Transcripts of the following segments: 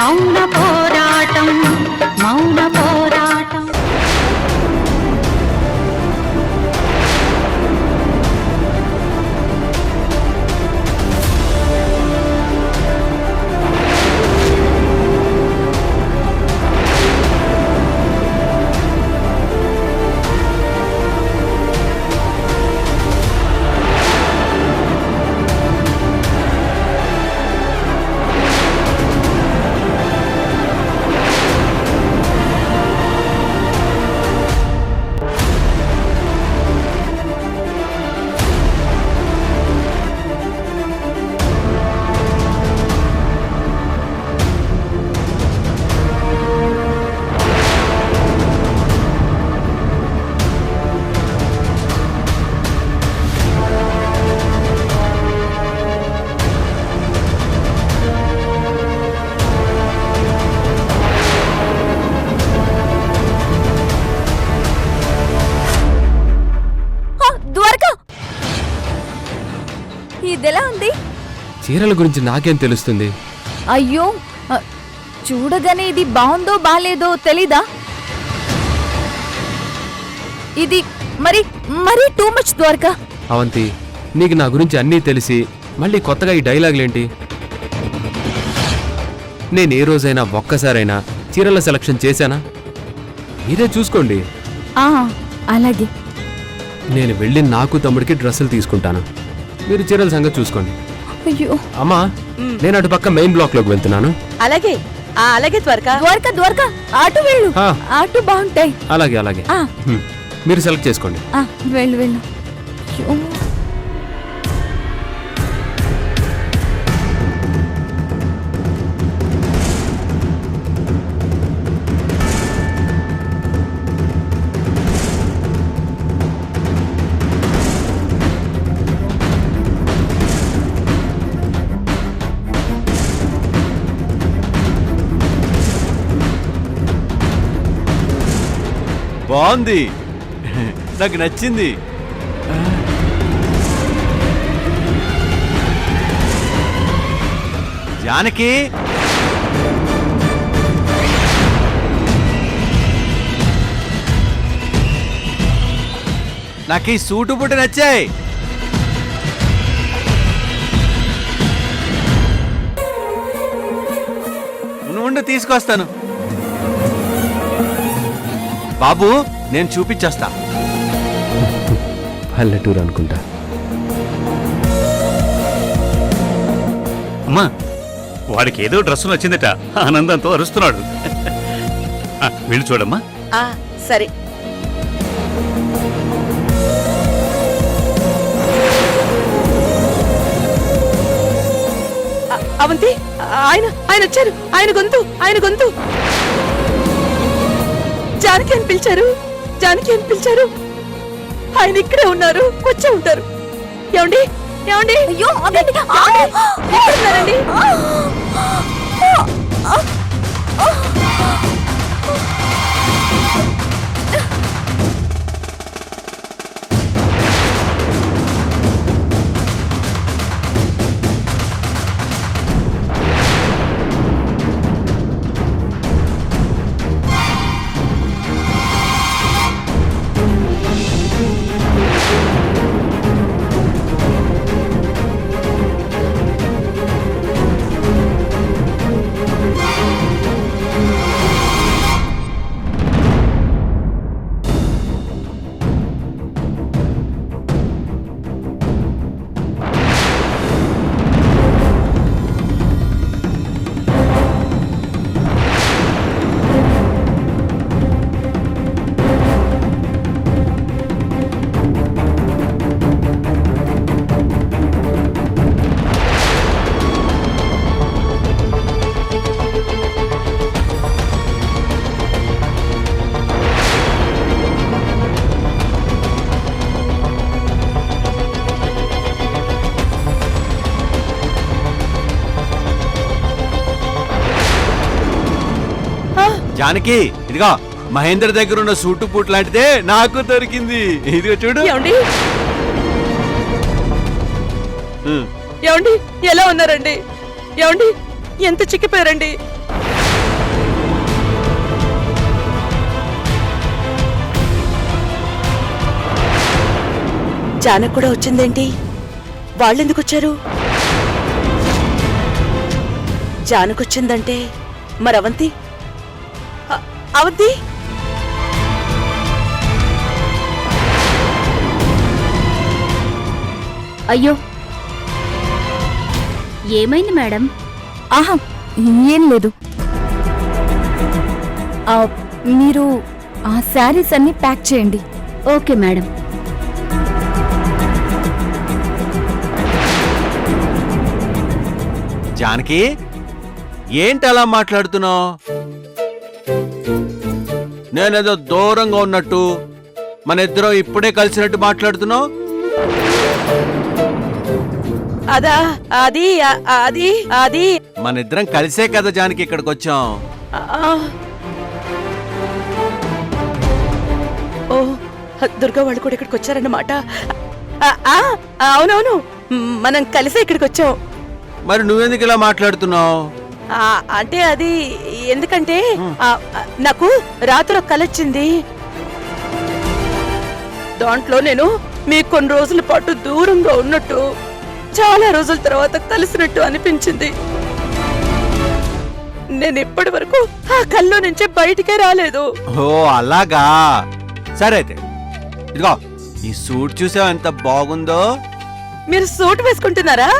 మౌన పోరాటం మౌన పోరాటం. ఇదెలా ఉంది? చీరల గురించి నాకేం తెలుస్తుంది? అయ్యో, చూడగానే ఇది బాగుందో బాలేదో తెలీదా? ఇది మరి మరీ టూ మచ్ ద్వారకా. అవంతి, నీకు నా గురించి అన్నీ తెలిసి మళ్ళీ కొత్తగా ఈ డైలాగులేంటి? నేను ఏ రోజైనా ఒక్కసారైనా చీరల సెలక్షన్ చేశానా? మీరే చూసుకోండి. అలాగే. నేను వెళ్ళి నాకు తమ్ముడికి డ్రెస్సులు తీసుకుంటాను, మీరు చీరల సంగతి చూసుకోండి. అయ్యో అమ్మా, నేను అటు పక్క మెయిన్ బ్లాక్ లోకి వెళ్తున్నాను. అలాగే అలాగే ద్వారకా. ద్వారకా ద్వారకా ఆటో వెళ్ళు, ఆటో బాగుంటాయి. అలాగే అలాగే, మీరు సెలెక్ట్ చేసుకోండి. వెళ్ళు వెళ్ళు. బాగుంది, నాకు నచ్చింది. జానకి, నాకు ఈ సూటు బుట్ట నచ్చాయి. ఉండు తీసుకొస్తాను. బాబు, నేను చూపించేస్తా. పల్లెటూరు అనుకుంటా. అమ్మా, వాడికి ఏదో డ్రెస్సు నచ్చిందట, ఆనందంతో అరుస్తున్నాడు. వీళ్ళు చూడమ్మా. సరే. అవంతి, ఆయన వచ్చారు. ఆయన గొంతు జానకి అని పిలిచారు. ఆయన ఇక్కడే ఉన్నారు, వచ్చే ఉంటారు. ఏమండి? అయ్యో ఎక్కడున్నారండి? జానకి, ఇదిగో మహేంద్ర దగ్గర ఉన్న సూటు పూట్ లాంటిదే నాకు దొరికింది. ఇదిగో చూడు. ఏమండి, ఎలా ఉన్నారండి? ఏమండి, ఎంత చిక్కిపోయారండి? జానకి కూడా వచ్చిందేంటి? వాళ్ళెందుకు వచ్చారు? జానకొచ్చిందంటే మరి అవంతి? అవంతి అయ్యో, ఏమైంది మేడం? ఆహా, ఏం లేదు. ఆ, మీరు ఆ శారీస్ అన్ని ప్యాక్ చేయండి. Okay madam. జానకి ఏంటి అలా మాట్లాడుతున్నావు? నేనేదో దూరంగా ఉన్నట్టు, మన ఇద్దరం ఇప్పుడే కలిసినట్టు మాట్లాడుతున్నావు. అదా అది అది అది మన ఇద్దరం కలిసే కదా జానకి ఇక్కడికి వచ్చాం. ఆ. ఓ, దుర్గా వాళ్ళు కూడా ఇక్కడికి వచ్చారన్నమాట. అవునవును, మనం కలిసే ఇక్కడికి వచ్చాం. మరి నువ్వెందుకు ఇలా మాట్లాడుతున్నావు? అంటే అది ఎందుకంటే నాకు రాత్రి ఒక కల వచ్చింది. దాంట్లో నేను మీకు కొన్ని రోజుల పాటు దూరంగా ఉన్నట్టు, చాలా రోజుల తర్వాత కలిసినట్టు అనిపించింది. నేను ఇప్పటి వరకు ఆ కల్లో నుంచే బయటికే రాలేదు. ఓ అలాగా, సరే అయితే ఇదిగో ఈ సూట్ చూసావు ఎంత బాగుందో. మీరు సూట్ వేసుకుంటున్నారా?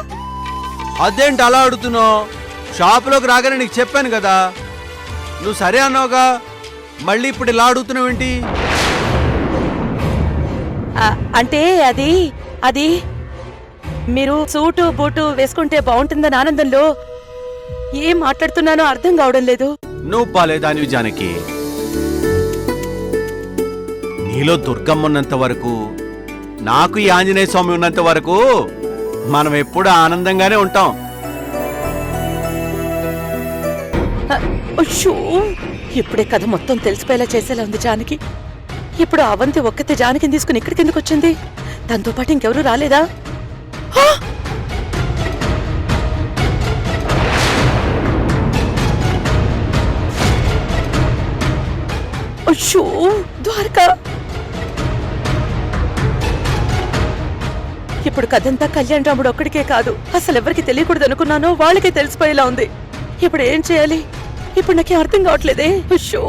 అదేంటి అలా అడుగుతున్నావు? షాపులోకి రాగానే నీకు చెప్పాను కదా, నువ్వు సరే అన్నావుగా, మళ్ళీ ఇప్పుడు ఇలా అడుగుతున్నావేంటి? అంటే అది అది మీరు సూటు బూటు వేసుకుంటే బాగుంటుందని ఆనందంలో ఏం మాట్లాడుతున్నానో అర్థం కావడం లేదు. నువ్వు బాలేదానివి జానకి. నీలో దుర్గమ్మ ఉన్నంత వరకు, నాకు ఈ ఆంజనేయ స్వామి ఉన్నంత వరకు మనం ఎప్పుడు ఆనందంగానే ఉంటాం. అయ్యో, ఇప్పుడే కథ మొత్తం తెలిసిపోయేలా చేసేలా ఉంది జానకి. ఇప్పుడు అవంతి ఒక్కతే జానకిని తీసుకుని ఇక్కడికి ఎందుకు వచ్చింది? దాంతో పాటు ఇంకెవరూ రాలేదా? ఆ! అయ్యో ద్వారకా, ఇప్పుడు కథంతా కళ్యాణ్ రాముడు ఒక్కడికే కాదు, అసలు ఎవరికి తెలియకూడదు అనుకున్నానో వాళ్ళకే తెలిసిపోయేలా ఉంది. ఇప్పుడు ఏం చేయాలి? ఇప్పుడు నాకేం అర్థం కావట్లేదే. అయ్యో,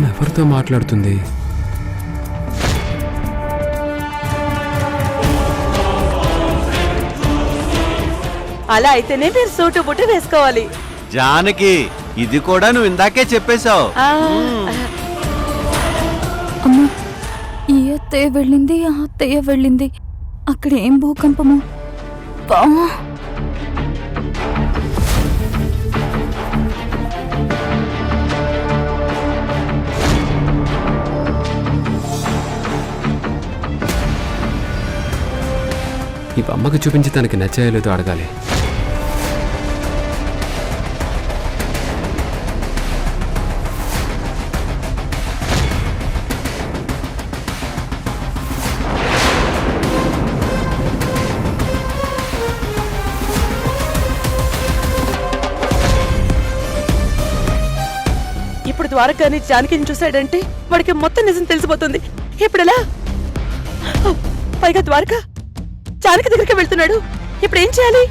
ఎవరితో మాట్లాడుతుంది? అలా అయితేనే మీరు సూటు బుట్టు వేసుకోవాలి. జానకి ఇది కూడా నువ్వు ఇందాకే చెప్పేశావు. ఆ, అమ్మా, ఈ అత్తయ్య వెళ్ళింది, ఆ అత్తయ్య వెళ్ళింది. అక్కడ ఏం భూకంపము! బా! ఈ అమ్మకి చూపించి తనకి నచ్చాయలేదో అడగాలి. ఇప్పుడు ద్వారకాని జానకిని చూశాడంటే వాడికి మొత్తం నిజం తెలిసిపోతుంది. ఇప్పుడెలా? పైగా ద్వారక జానకి దగ్గరికి వెళ్తున్నాడు. ఇప్పుడు ఏం చేయాలి?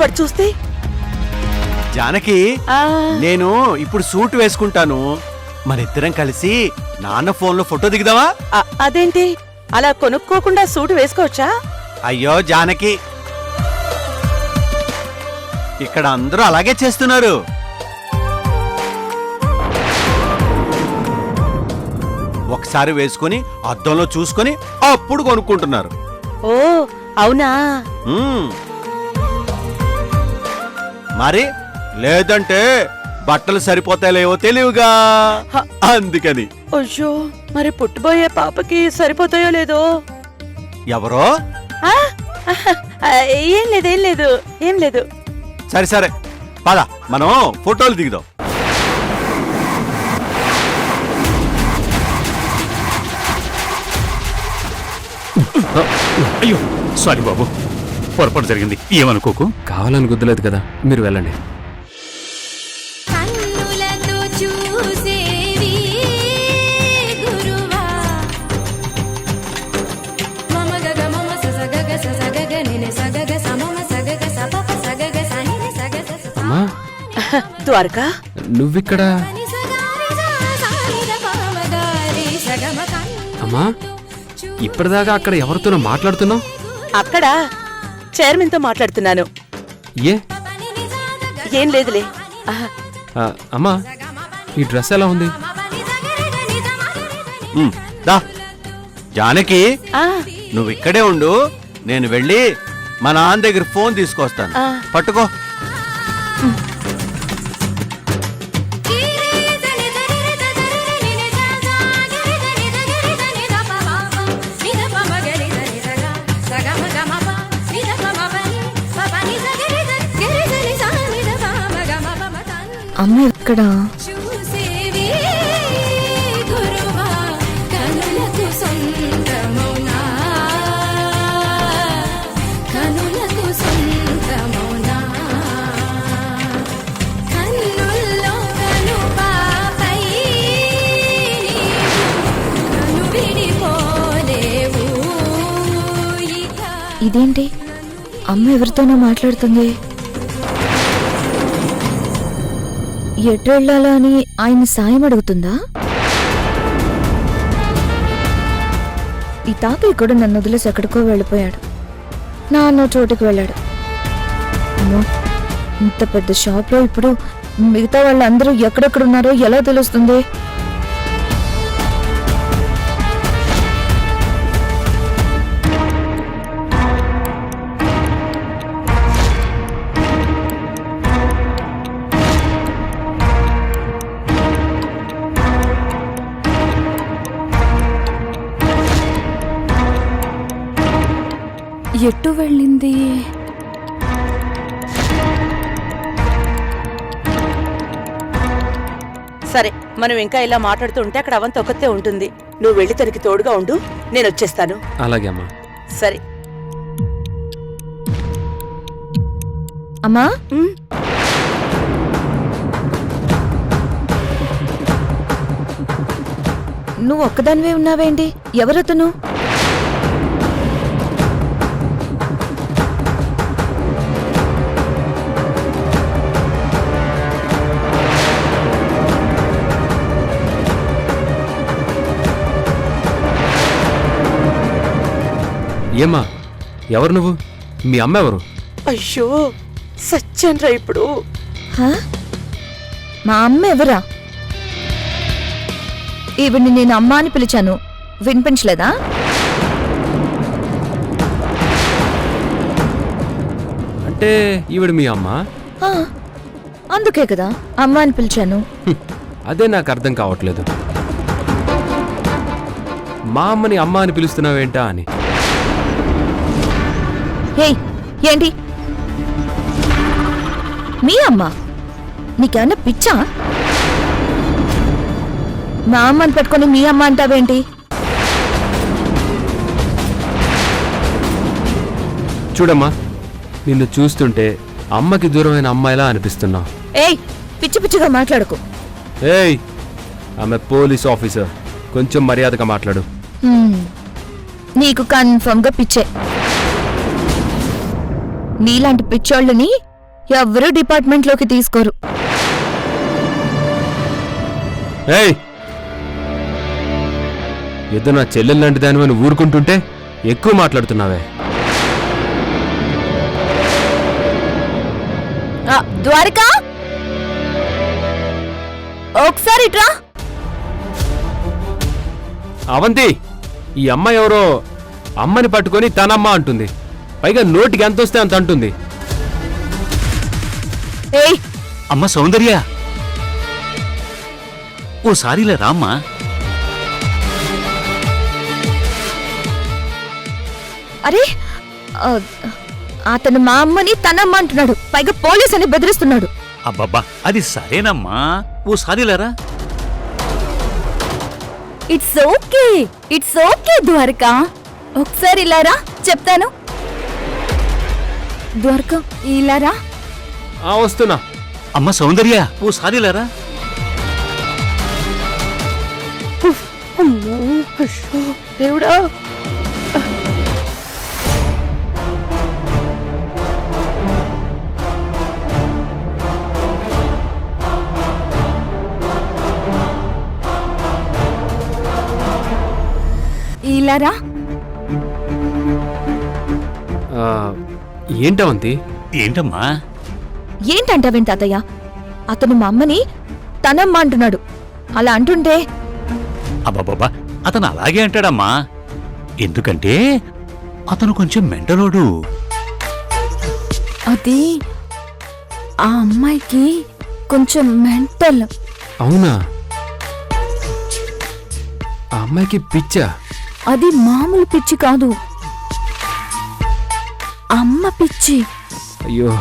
వాడు చూస్తే? జానకి, నేను ఇప్పుడు సూట్ వేసుకుంటాను, మన ఇద్దరం కలిసి నాన్న ఫోన్లో ఫోటో దిగుదావా? అదేంటి అలా కొనుక్కోకుండా సూట్ వేసుకోవచ్చా? అయ్యో జానకి, ఇక్కడ అందరూ అలాగే చేస్తున్నారు. ఒకసారి వేసుకుని అద్దంలో చూసుకొని అప్పుడు కొనుక్కుంటున్నారు. ఓ అవునా? మరి లేదంటే బట్టలు సరిపోతాయిలేవో తెలియగా, అందుకని. అయ్యో, మరి పుట్టబోయే పాపకి సరిపోతాయో లేదో? ఎవరో ఏం లేదు ఏం లేదు ఏం లేదు. సరే సరే పద మనం ఫోటోలు దిగుదాం. అయ్యో సారీ బాబు, పొరపాటు జరిగింది, ఏమనుకోకు. కావాలని గుద్దలేదు కదా, మీరు వెళ్ళండి. కన్నులతో చూసేవి గురువా మమ గగ మమ సగగ సగగ నిన సగగ సమమ సగగ సపప సగగ సనిన సగగ అమ్మా ద్వారకా, నువ్విక్కడ? అమ్మా ఇప్పటిదాకా అక్కడ ఎవరితోనో మాట్లాడుతున్నావు? అక్కడ చైర్మన్ తో మాట్లాడుతున్నాను. ఏ? ఏం లేదులే. అమ్మా ఈ డ్రెస్ ఎలా ఉంది? దా జానకి, ఆ, నువ్వు ఇక్కడే ఉండు, నేను వెళ్ళి మా నాన్న దగ్గర ఫోన్ తీసుకొస్తాను. ఆ. పట్టుకో. అమ్మ ఇక్కడ చూసేవి గురువా కనులకు సొంతమౌనా కనులకు సొంతమౌనా కన్నుల్లో కనుపాపై కను విడిపోలేవు ఇక. ఇదేంటి అమ్మ ఎవరితోనో మాట్లాడుతుంది? ఎటు వెళ్ళాలా అని ఆయన సాయం అడుగుతుందా? ఈ తాతయ్య కూడా నన్ను వదిలేసి ఎక్కడికో వెళ్ళిపోయాడు. నాన్న చోటుకి వెళ్ళాడు. అమ్మో, ఇంత పెద్ద షాప్లో ఇప్పుడు మిగతా వాళ్ళందరూ ఎక్కడెక్కడున్నారో ఎలా తెలుస్తుంది? ఎటు వెళ్ళింది? సరే మనం ఇంకా ఇలా మాట్లాడుతూ ఉంటే అక్కడ అవంత ఒక్కతే ఉంటుంది. నువ్వు వెళ్ళి తనకి తోడుగా ఉండు, నేను వచ్చేస్తాను. అలాగే అమ్మా. సరే. అమ్మా ఉమ్, నువ్వు ఒక్కదానివే ఉన్నావేంటి? ఎవరతను? ఏమ్మా ఎవరు నువ్వు? మీ అమ్మ ఎవరు? అయ్యో సత్యంరా ఇప్పుడు. హా? మా అమ్మ ఎవరా? ఈవిడ్ని నేను అమ్మ అని పిలిచాను, వినిపించలేదా? అంటే ఈవిడ మీ అమ్మ? ఆ, అందుకే కదా అమ్మ అని పిలిచాను. అదే నాకు అర్థం కావట్లేదు. మా అమ్మని అమ్మ అని పిలుస్తున్నావేంటా అని. ఏయ్, ఏంటి మీ అమ్మ? నీకేమన్నా పిచ్చా? మా అమ్మని పెట్టుకొని మీ అమ్మ అంటావేంటి? చూడమ్మా, నిన్ను చూస్తుంటే అమ్మకి దూరమైన అమ్మాయిలా అనిపిస్తున్నావు. ఏయ్, పిచ్చి పిచ్చిగా మాట్లాడకు. ఏయ్, ఆమె పోలీస్ ఆఫీసర్, కొంచెం మర్యాదగా మాట్లాడు. హ్మ్, నీకు కన్ఫర్మ్ గా పిచ్చే. నీలాంటి పిచ్చోళ్ళని ఎవరూ డిపార్ట్మెంట్లోకి తీసుకోరు. ఏయ్, ఏదో నా చెల్లెలు లాంటి దానివని ఊరుకుంటుంటే ఎక్కువ మాట్లాడుతున్నావే. ద్వారకా, ఒకసారి ఇట్రా. అవంతి, ఈ అమ్మాయి ఎవరో అమ్మని పట్టుకొని తనమ్మ అంటుంది. పైగా నోటికి ఎంత వస్తే అంత అంటుంది. ఏయ్, అమ్మ సౌందర్య, ఓసారిలే రామ్మా. అరే ఆ, అతను మా అమ్మని తనమ్మ అంటున్నాడు, పైగా పోలీస్ అని బెదిరిస్తున్నాడు. అబ్బబ్బా అది సరేనమ్మా, ఓసారి లేరా. It's okay Dwaraka. ఒకసారి ఇలారా, చెప్తాను. ద్వారక ఇలారా. వస్తున్నా. అమ్మ సౌందర్య, ఓసారి లేరా. అమ్మో, అయ్యో, దేవుడా. ఇలారా. ఏంటవంతి? ఏంటమ్మా? ఏంటంటావేంటి తాతయ్య? అతను మా అమ్మని తనమ్మ అంటున్నాడు. అలా అంటుంటే అబ్బబ్బబ్బా అతను అలాగే అంటాడమ్మా. ఎందుకంటే అతను కొంచెం మెంటలోడు. అది ఆ అమ్మాయికి కొంచెం మెంటల్. అవునా? ఆ అమ్మాయికి పిచ్చా? అది మామూలు పిచ్చి కాదు, అమ్మ పిచ్చి. అయ్యో,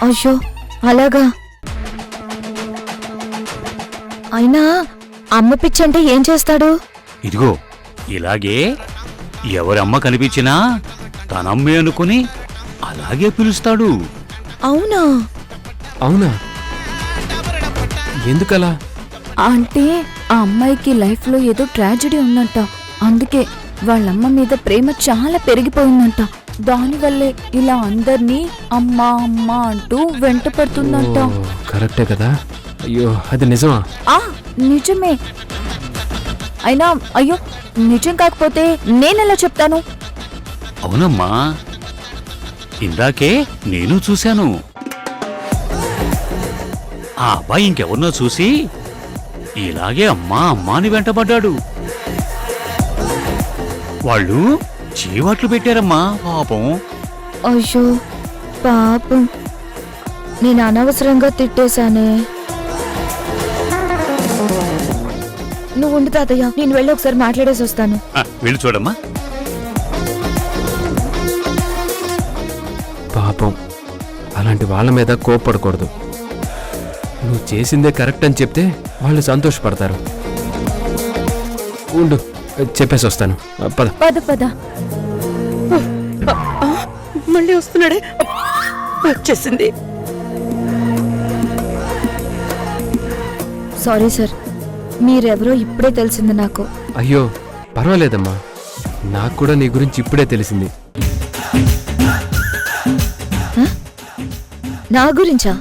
అయ్యో అలాగా? అయినా అమ్మ పిచ్చంటే ఏం చేస్తాడు? ఇదిగో ఇలాగే ఎవరమ్మ కనిపించినా తనమ్మే అనుకుని అలాగే పిలుస్తాడు. అవునా? అవునా? ఎందుకలా? అంటే ఆ అమ్మాయికి లైఫ్ లో ఏదో ట్రాజెడీ ఉందంట, అందుకే వాళ్ళమ్మ మీద ప్రేమ చాలా పెరిగిపోయిందంట. దానివల్లే ఇలా అందర్నీ అమ్మా అమ్మా అంటూ వెంట పడుతుందంట. ఓ, కరెక్టే కదా. అయ్యో, అది నిజమా? ఆ నిజమే. అయినా అయ్యో, నిజం కాకపోతే నేనెలా చెప్తాను? అవునమ్మా, ఇందాకే నేను చూశాను. ఆ అబ్బాయి ఇంకెవరినో చూసి ఇలాగే అమ్మా అమ్మా అని వెంటబడ్డాడు. వాళ్ళు చీవాట్లు పెట్టారమ్మా పాపం. అయ్యో పాపం, నేను అనవసరంగా తిట్టేశానే. నువ్వు ఉండు తాతయ్య, నేను వెళ్ళి ఒకసారి మాట్లాడేసి వస్తాను. వెళ్ళి చూడమ్మా. పాపం, అలాంటి వాళ్ళ మీద కోప్పడకూడదు. నువ్వు చేసిందే కరెక్ట్ అని చెప్తే వాళ్ళు సంతోషపడతారు. ఉండు, చెప్పేసి వస్తాను. పద. పద పద. మళ్ళీ వస్తున్నాడే. వచ్చేసింది. సారీ సార్, మీరెవరో ఇప్పుడే తెలిసింది నాకు. అయ్యో పర్వాలేదమ్మా, నాకు కూడా నీ గురించి ఇప్పుడే తెలిసింది. నా గురించా?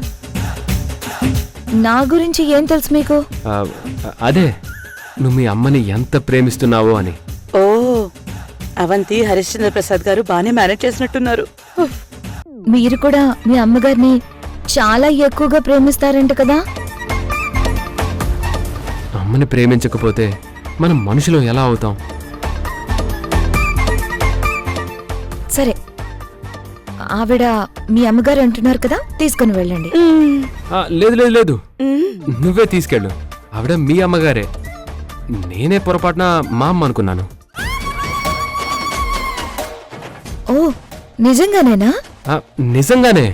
నా గురించి ఏం తెలుసు మీకు? ఆ, అదే నువ్వు మీ అమ్మని ఎంత ప్రేమిస్తున్నావో అని. ఓ, అవంతి హరిశ్చంద్ర ప్రసాద్ గారు బానే మేనేజ్ చేసినట్టున్నారు. మీరు కూడా మీ అమ్మగారిని చాలా ఎక్కువగా ప్రేమిస్తారంట కదా? అమ్మని ప్రేమించకపోతే మనం మనుషులు ఎలా అవుతాం? సరే, ఆవిడ మీ అమ్మగారు అంటున్నారు కదా, తీసుకుని వెళ్ళండి. లేదు లేదు లేదు, నువ్వే తీసుకెళ్ళు. ఆవిడ మీ అమ్మగారే. నేనే పొరపాటున మా అమ్మ అనుకున్నాను. ఓ, నిజంగానేనా? నిజంగానే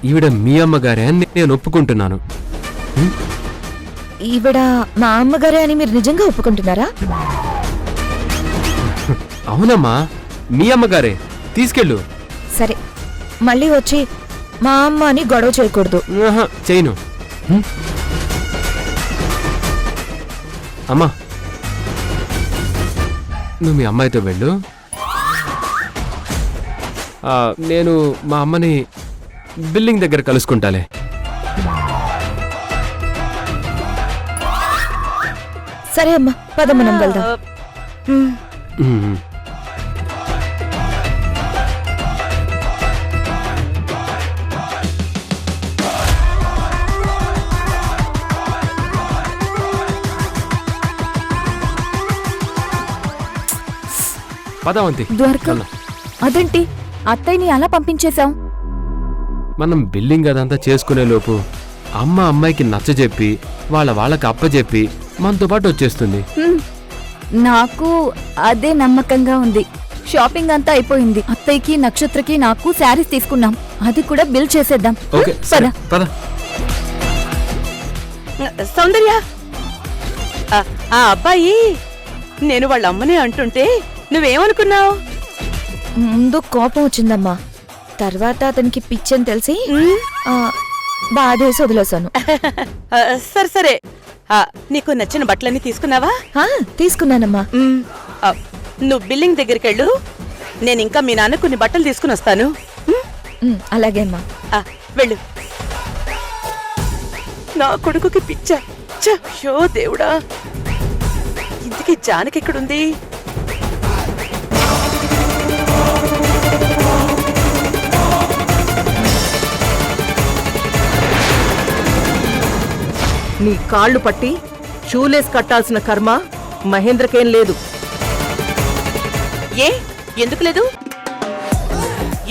ఈవిడ మీ అమ్మగారే అని నేను ఒప్పుకుంటున్నాను. ఈవిడ మా అమ్మగారే అని మీరు నిజంగా ఒప్పుకుంటున్నారా? అవునమ్మా, మీ అమ్మగారే. తీసుకెళ్ళు. సరే, మళ్ళీ వచ్చి మా అమ్మ అని గొడవ చేయకూడదు. చేయను. అమ్మా, నువ్వు మీ అమ్మాయితో వెళ్ళు. నేను మా అమ్మని బిల్డింగ్ దగ్గర కలుసుకుంటాలే. సరే అమ్మా, పద మనం వెళ్దాం. పదవంతి. ద్వారక, అదేంటి అత్తయ్యని అలా పంపించేశాం? మనం బిల్డింగ్ అదంతా చేసుకునే లోపు అమ్మాయికి నచ్చజెప్పి వాళ్ళకి అప్పజెప్పి మనతో పాటు వచ్చేస్తుంది. నాకు అదే నమ్మకంగా ఉంది. షాపింగ్ అంతా అయిపోయింది. అత్తయ్యకి నక్షత్రకి నాకు శారీస్ తీసుకున్నాం. అది కూడా బిల్ చేసేద్దాం. ఓకే పద. సరే పద. సౌందర్య, ఆ అబ్బాయి నేను వాళ్ళ అమ్మనే అంటుంటే నువ్వేమనుకున్నావు? ముందు కోపం వచ్చిందమ్మా, తర్వాత అతనికి పిచ్చని తెలిసి బాధేసి వదిలేశాను. సరే సరే, నీకు నచ్చిన బట్టలన్నీ తీసుకున్నావా? తీసుకున్నానమ్మా. నువ్వు బిల్లింగ్ దగ్గరికి వెళ్ళు, నేను ఇంకా మీ నాన్న కొన్ని బట్టలు తీసుకుని వస్తాను. అలాగే అమ్మా. వెళ్ళు. నా కొడుకుకి పిచ్చ. షో దేవుడా, ఇంతకీ జానకి ఎక్కడుంది? నీ కాళ్ళు పట్టి షూలేస్ కట్టాల్సిన కర్మ మహేంద్రకేం లేదు. ఏ ఎందుకు లేదు?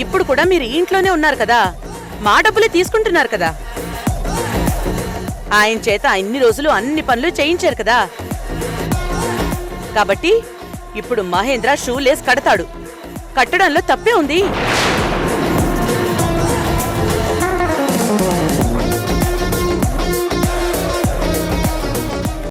ఇప్పుడు కూడా మీరు ఇంట్లోనే ఉన్నారు కదా, మా డబ్బులే తీసుకుంటున్నారు కదా. ఆయన చేత అన్ని రోజులు అన్ని పనులు చేయించారు కదా. కాబట్టి ఇప్పుడు మహేంద్ర షూలేస్ కడతాడు. కట్టడంలో తప్పే ఉంది.